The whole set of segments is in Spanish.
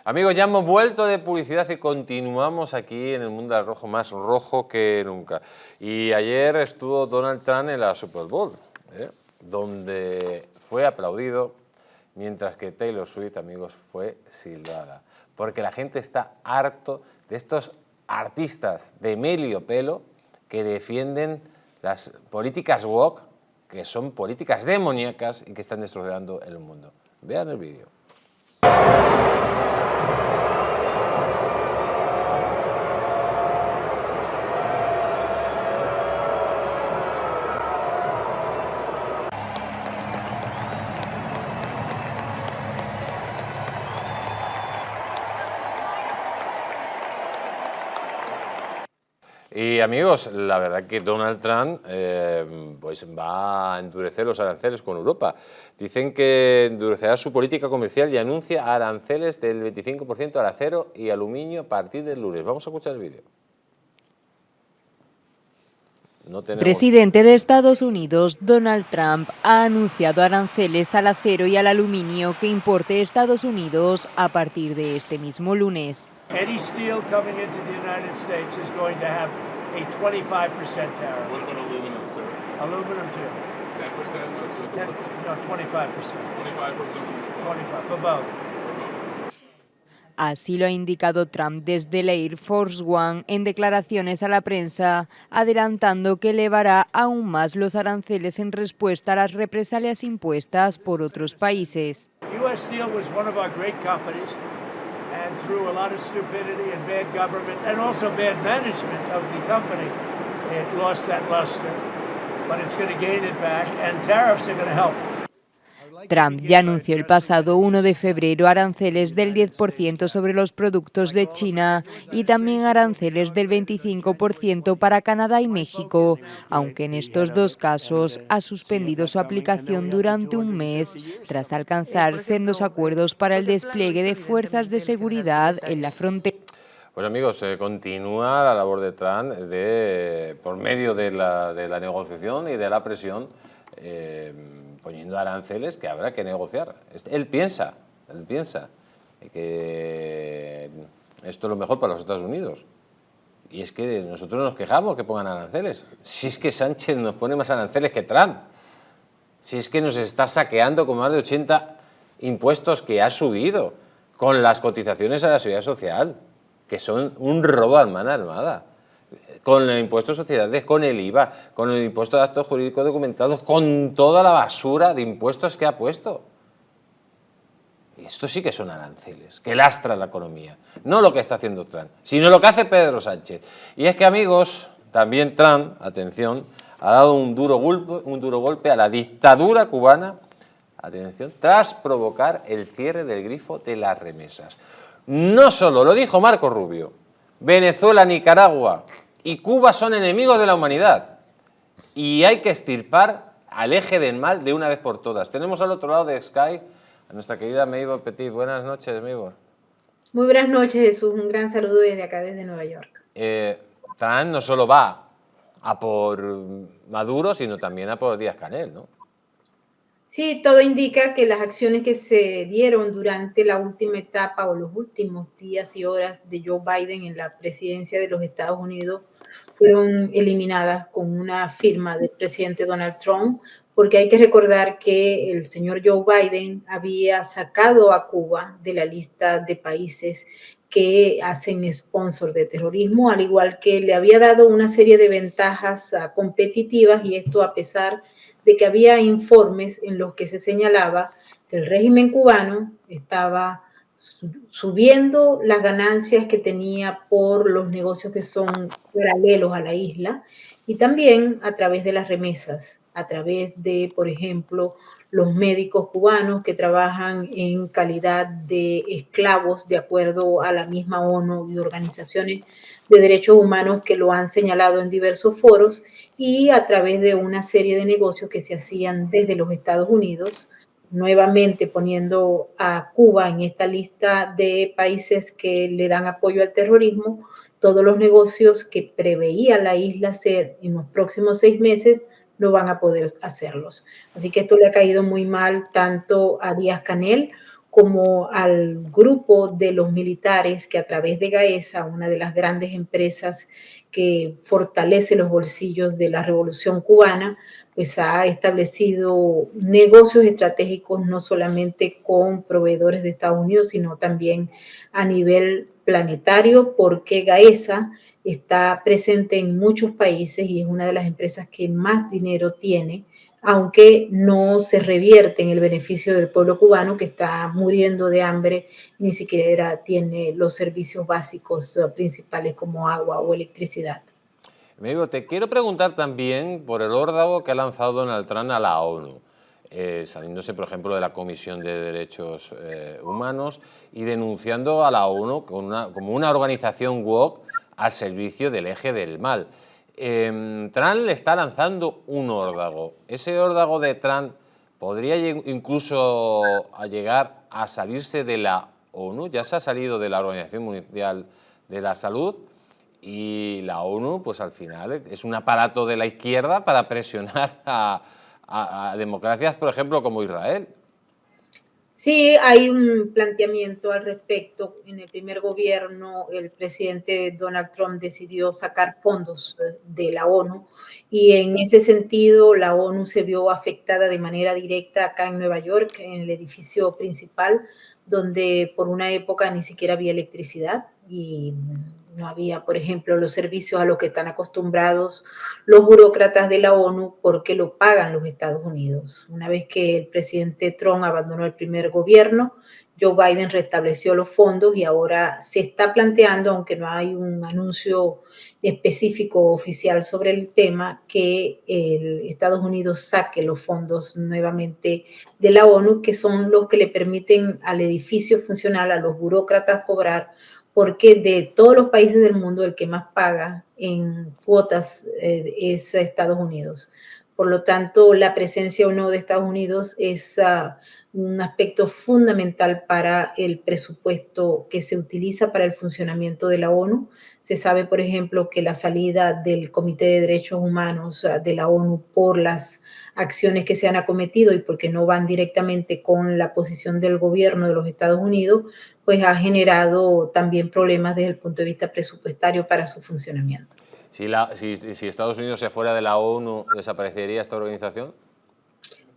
Amigos, ya hemos vuelto de publicidad y continuamos aquí en el mundo del rojo, más rojo que nunca. Y ayer estuvo Donald Trump en la Super Bowl, donde fue aplaudido, mientras que Taylor Swift, amigos, fue silbada. Porque la gente está harto de estos artistas de medio pelo que defienden las políticas woke, que son políticas demoníacas y que están destrozando el mundo. Vean el vídeo. Y amigos, la verdad que Donald Trump pues va a endurecer los aranceles con Europa. Dicen que endurecerá su política comercial y anuncia aranceles del 25% al acero y aluminio a partir del lunes. Vamos a escuchar el vídeo. Presidente de Estados Unidos, Donald Trump, ha anunciado aranceles al acero y al aluminio que importe Estados Unidos a partir de este mismo lunes. Any steel coming into the United States is going to have a 25% tariff. What about aluminum, sir? Aluminum too. 10%? No, 25%. 25 for aluminum. 25 for both. Así lo ha indicado Trump desde la Air Force One en declaraciones a la prensa, adelantando que elevará aún más los aranceles en respuesta a las represalias impuestas por otros países. U.S. Steel was one of our great companies, and through a lot of stupidity and bad government and also bad management of the company, it lost that luster. But it's going to gain it back, and tariffs are going to help. Trump ya anunció el pasado 1 de febrero aranceles del 10% sobre los productos de China y también aranceles del 25% para Canadá y México, aunque en estos dos casos ha suspendido su aplicación durante un mes tras alcanzar sendos acuerdos para el despliegue de fuerzas de seguridad en la frontera. Pues amigos, continúa la labor de Trump por medio de la negociación y de la presión, poniendo aranceles que habrá que negociar. Él piensa que esto es lo mejor para los Estados Unidos. Y es que nosotros nos quejamos que pongan aranceles. Si es que Sánchez nos pone más aranceles que Trump. Si es que nos está saqueando con más de 80 impuestos que ha subido, con las cotizaciones a la seguridad social, que son un robo a mano armada. Con el impuesto de sociedades, con el IVA, con el impuesto de actos jurídicos documentados, con toda la basura de impuestos que ha puesto. Y esto sí que son aranceles, que lastran la economía. No lo que está haciendo Trump, sino lo que hace Pedro Sánchez. Y es que, amigos, también Trump, atención, ha dado un duro golpe a la dictadura cubana, atención, tras provocar el cierre del grifo de las remesas. No solo, lo dijo Marco Rubio, Venezuela, Nicaragua y Cuba son enemigos de la humanidad y hay que extirpar al eje del mal de una vez por todas. Tenemos al otro lado de Sky a nuestra querida Mabel Petit. Buenas noches, Mabel. Muy buenas noches, Jesús. Un gran saludo desde acá, desde Nueva York. Trump no solo va a por Maduro, sino también a por Díaz-Canel, ¿no? Sí, todo indica que las acciones que se dieron durante la última etapa o los últimos días y horas de Joe Biden en la presidencia de los Estados Unidos fueron eliminadas con una firma del presidente Donald Trump, porque hay que recordar que el señor Joe Biden había sacado a Cuba de la lista de países que hacen sponsor de terrorismo, al igual que le había dado una serie de ventajas competitivas, y esto a pesar de que había informes en los que se señalaba que el régimen cubano estaba subiendo las ganancias que tenía por los negocios que son paralelos a la isla, y también a través de las remesas, a través de, por ejemplo, los médicos cubanos que trabajan en calidad de esclavos, de acuerdo a la misma ONU y organizaciones de derechos humanos que lo han señalado en diversos foros, y a través de una serie de negocios que se hacían desde los Estados Unidos, nuevamente poniendo a Cuba en esta lista de países que le dan apoyo al terrorismo. Todos los negocios que preveía la isla hacer en los próximos 6 meses no van a poder hacerlos. Así que esto le ha caído muy mal tanto a Díaz-Canel como al grupo de los militares que a través de Gaesa, una de las grandes empresas que fortalece los bolsillos de la Revolución Cubana, pues ha establecido negocios estratégicos no solamente con proveedores de Estados Unidos, sino también a nivel planetario, porque Gaesa está presente en muchos países y es una de las empresas que más dinero tiene, aunque no se revierte en el beneficio del pueblo cubano que está muriendo de hambre, ni siquiera tiene los servicios básicos principales como agua o electricidad. Amigo, te quiero preguntar también por el órdago que ha lanzado Donald Trump a la ONU, saliéndose, por ejemplo, de la Comisión de Derechos Humanos y denunciando a la ONU como una organización woke al servicio del eje del mal. Trump le está lanzando un órdago. ¿Ese órdago de Trump podría incluso llegar a salirse de la ONU? Ya se ha salido de la Organización Mundial de la Salud y la ONU, pues al final es un aparato de la izquierda para presionar a democracias, por ejemplo, como Israel. Sí, hay un planteamiento al respecto. En el primer gobierno, el presidente Donald Trump decidió sacar fondos de la ONU y en ese sentido la ONU se vio afectada de manera directa acá en Nueva York, en el edificio principal, donde por una época ni siquiera había electricidad y no había, por ejemplo, los servicios a los que están acostumbrados los burócratas de la ONU porque lo pagan los Estados Unidos. Una vez que el presidente Trump abandonó el primer gobierno, Joe Biden restableció los fondos y ahora se está planteando, aunque no hay un anuncio específico oficial sobre el tema, que Estados Unidos saque los fondos nuevamente de la ONU, que son los que le permiten al edificio funcional, a los burócratas cobrar, porque de todos los países del mundo el que más paga en cuotas es Estados Unidos. Por lo tanto, la presencia o no de Estados Unidos es un aspecto fundamental para el presupuesto que se utiliza para el funcionamiento de la ONU. Se sabe, por ejemplo, que la salida del Comité de Derechos Humanos de la ONU por las acciones que se han acometido y porque no van directamente con la posición del gobierno de los Estados Unidos, pues ha generado también problemas desde el punto de vista presupuestario para su funcionamiento. Si Estados Unidos se fuera de la ONU, ¿desaparecería esta organización?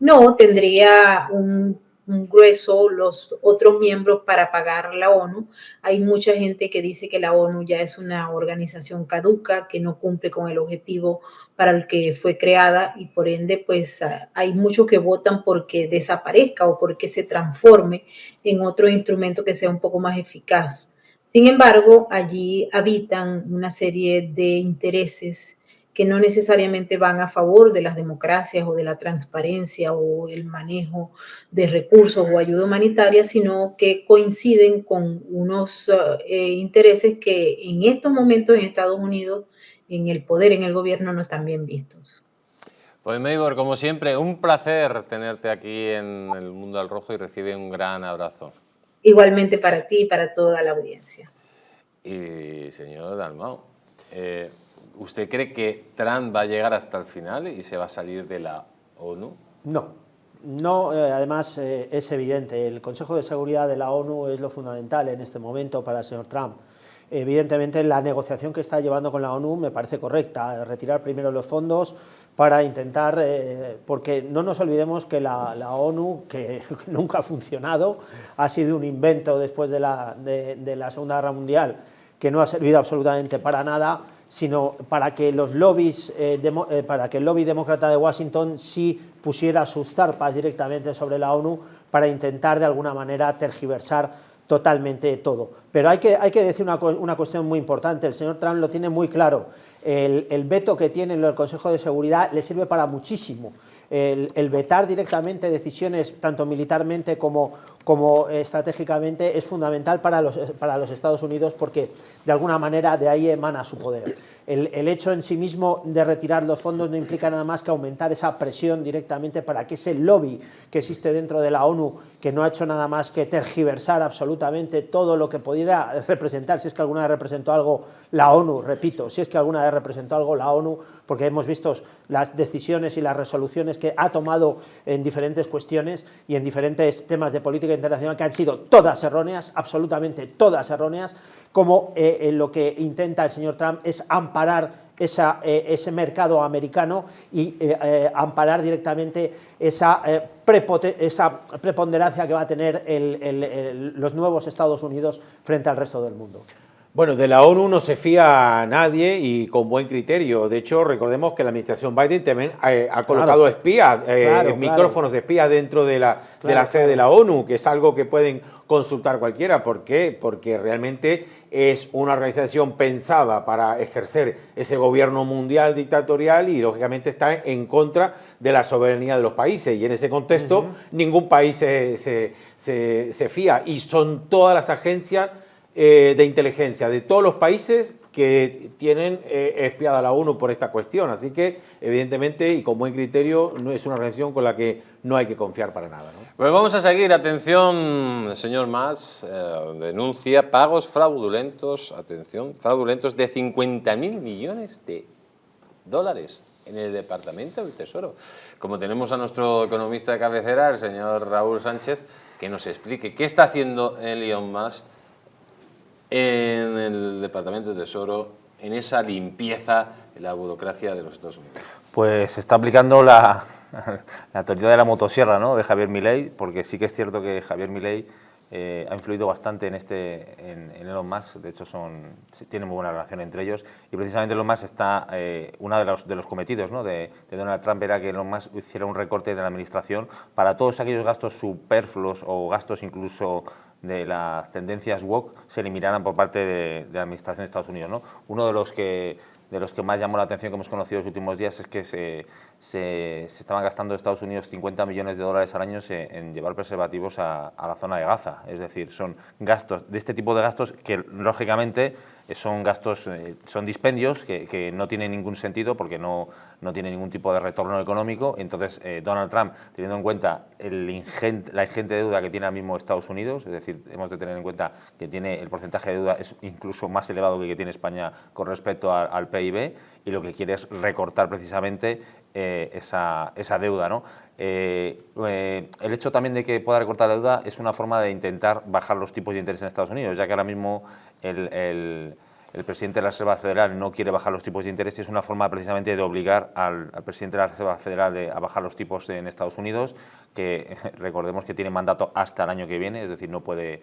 No, tendría un grueso los otros miembros para pagar la ONU. Hay mucha gente que dice que la ONU ya es una organización caduca, que no cumple con el objetivo para el que fue creada y por ende pues hay muchos que votan porque desaparezca o porque se transforme en otro instrumento que sea un poco más eficaz. Sin embargo, allí habitan una serie de intereses que no necesariamente van a favor de las democracias o de la transparencia o el manejo de recursos o ayuda humanitaria, sino que coinciden con unos intereses que en estos momentos en Estados Unidos, en el poder, en el gobierno, no están bien vistos. Pues Maybor, como siempre, un placer tenerte aquí en El Mundo al Rojo y recibe un gran abrazo. Igualmente para ti y para toda la audiencia. Y señor Dalmau, ¿usted cree que Trump va a llegar hasta el final y se va a salir de la ONU? No, además es evidente, el Consejo de Seguridad de la ONU es lo fundamental en este momento para el señor Trump. Evidentemente la negociación que está llevando con la ONU me parece correcta, retirar primero los fondos para intentar, porque no nos olvidemos que la ONU, que nunca ha funcionado, ha sido un invento después de la Segunda Guerra Mundial, que no ha servido absolutamente para nada, sino para que los lobbies, para que el lobby demócrata de Washington sí pusiera sus zarpas directamente sobre la ONU para intentar de alguna manera tergiversar totalmente todo. Pero hay que decir una cuestión muy importante, el señor Trump lo tiene muy claro, el veto que tiene en el Consejo de Seguridad le sirve para muchísimo. El vetar directamente decisiones, tanto militarmente como estratégicamente, es fundamental para los Estados Unidos porque de alguna manera de ahí emana su poder. El hecho en sí mismo de retirar los fondos no implica nada más que aumentar esa presión directamente para que ese lobby que existe dentro de la ONU, que no ha hecho nada más que tergiversar absolutamente todo lo que pudiera representar, si es que alguna vez representó algo la ONU, repito, si es que alguna vez representó algo la ONU, porque hemos visto las decisiones y las resoluciones que ha tomado en diferentes cuestiones y en diferentes temas de política internacional que han sido todas erróneas, absolutamente todas erróneas, como lo que intenta el señor Trump es amparar ese mercado americano y amparar directamente esa preponderancia que va a tener los nuevos Estados Unidos frente al resto del mundo. Bueno, de la ONU no se fía a nadie y con buen criterio. De hecho, recordemos que la administración Biden también ha colocado espías, micrófonos de espías dentro de la sede de la ONU, que es algo que pueden consultar cualquiera. ¿Por qué? Porque realmente es una organización pensada para ejercer ese gobierno mundial dictatorial y, lógicamente, está en contra de la soberanía de los países. Y en ese contexto, ningún país se fía. Y son todas las agencias de inteligencia de todos los países que tienen espiada a la ONU por esta cuestión. Así que, evidentemente, y con buen criterio, no es una organización con la que no hay que confiar para nada, ¿no? Pues vamos a seguir. Atención, señor Mas, denuncia pagos fraudulentos, atención, fraudulentos de 50.000 millones de dólares en el Departamento del Tesoro. Como tenemos a nuestro economista de cabecera, el señor Raúl Sánchez, que nos explique qué está haciendo Elon Musk en el Departamento de Tesoro, en esa limpieza en la burocracia de los Estados Unidos. Pues se está aplicando la teoría de la motosierra, ¿no?, de Javier Milei, porque sí que es cierto que Javier Milei ha influido bastante en Elon Musk. De hecho tienen muy buena relación entre ellos, y precisamente Elon Musk está, uno de los cometidos, ¿no?, de Donald Trump era que Elon Musk hiciera un recorte de la administración para todos aquellos gastos superfluos o gastos incluso de las tendencias woke se eliminaran por parte de la administración de Estados Unidos, ¿no? Uno de los que más llamó la atención que hemos conocido en los últimos días es que se estaban gastando en Estados Unidos 50 millones de dólares al año en llevar preservativos a la zona de Gaza. Es decir, son gastos de este tipo de gastos que, lógicamente, son gastos, son dispendios que no tienen ningún sentido porque no tienen ningún tipo de retorno económico. Entonces, Donald Trump, teniendo en cuenta la ingente deuda que tiene ahora mismo Estados Unidos, es decir, hemos de tener en cuenta que tiene el porcentaje de deuda es incluso más elevado que tiene España con respecto al PIB, y lo que quiere es recortar precisamente esa deuda, ¿no? El hecho también de que pueda recortar la deuda es una forma de intentar bajar los tipos de interés en Estados Unidos, ya que ahora mismo el presidente de la Reserva Federal no quiere bajar los tipos de interés, y es una forma precisamente de obligar al presidente de la Reserva Federal a bajar los tipos en Estados Unidos, que recordemos que tiene mandato hasta el año que viene, es decir, no puede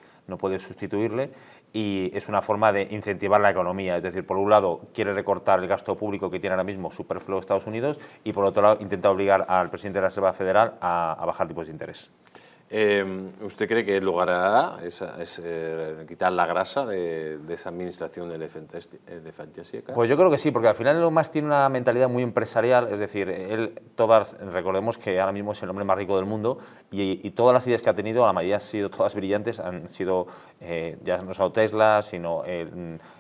sustituirle, y es una forma de incentivar la economía. Es decir, por un lado quiere recortar el gasto público que tiene ahora mismo superfluo Estados Unidos, y por otro lado intenta obligar al presidente de la Reserva Federal a bajar tipos de interés. ¿Usted cree que logrará quitar la grasa de esa administración elefantiásica? Pues yo creo que sí, porque al final Elon Musk tiene una mentalidad muy empresarial. Es decir, recordemos que ahora mismo es el hombre más rico del mundo, y todas las ideas que ha tenido, la mayoría han sido todas brillantes, han sido ya no solo Tesla, sino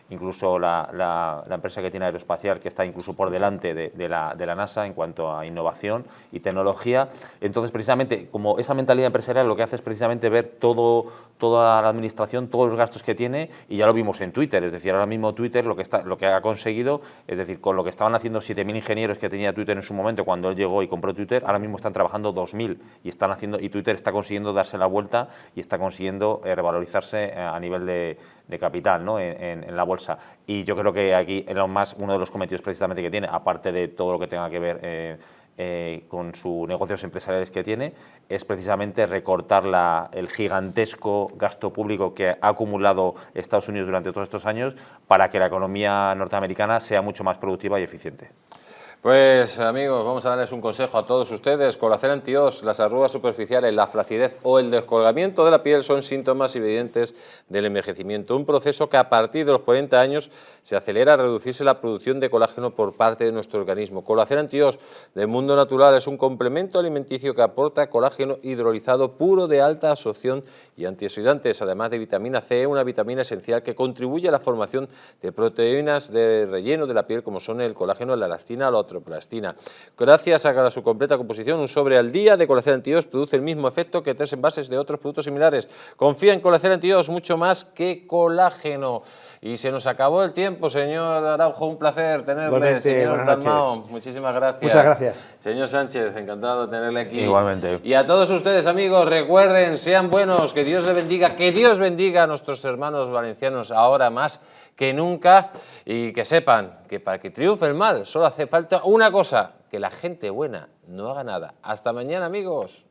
incluso la empresa que tiene aeroespacial, que está incluso por delante de la NASA en cuanto a innovación y tecnología. Entonces, precisamente, como esa mentalidad empresarial lo que hace es precisamente ver toda la administración, todos los gastos que tiene, y ya lo vimos en Twitter. Es decir, ahora mismo Twitter lo que ha conseguido, es decir, con lo que estaban haciendo 7.000 ingenieros que tenía Twitter en su momento cuando él llegó y compró Twitter, ahora mismo están trabajando 2.000, y Twitter está consiguiendo darse la vuelta y está consiguiendo revalorizarse a nivel de capital, ¿no?, en la bolsa. Y yo creo que aquí Elon Musk, uno de los cometidos precisamente que tiene, aparte de todo lo que tenga que ver con sus negocios empresariales que tiene, es precisamente recortar el gigantesco gasto público que ha acumulado Estados Unidos durante todos estos años, para que la economía norteamericana sea mucho más productiva y eficiente. Pues amigos, vamos a darles un consejo a todos ustedes. Colacel Anti-Oss, las arrugas superficiales, la flacidez o el descolgamiento de la piel son síntomas evidentes del envejecimiento, un proceso que a partir de los 40 años se acelera a reducirse la producción de colágeno por parte de nuestro organismo. Colacel Anti-Oss de Mundo Natural es un complemento alimenticio que aporta colágeno hidrolizado puro de alta absorción y antioxidantes, además de vitamina C, una vitamina esencial que contribuye a la formación de proteínas de relleno de la piel, como son el colágeno, la elastina, la eritroplastina. Gracias a su completa composición, un sobre al día de Colacel Anti-Ox produce el mismo efecto que 3 envases de otros productos similares. Confía en Colacel Anti-Ox mucho más que colágeno. Y se nos acabó el tiempo, señor Araujo, un placer tenerle. Igualmente, señor Dalmau, muchísimas gracias. Muchas gracias. Señor Sánchez, encantado de tenerle aquí. Igualmente. Y a todos ustedes, amigos, recuerden, sean buenos, que Dios les bendiga, que Dios bendiga a nuestros hermanos valencianos ahora más que nunca, y que sepan que para que triunfe el mal solo hace falta una cosa, que la gente buena no haga nada. Hasta mañana, amigos.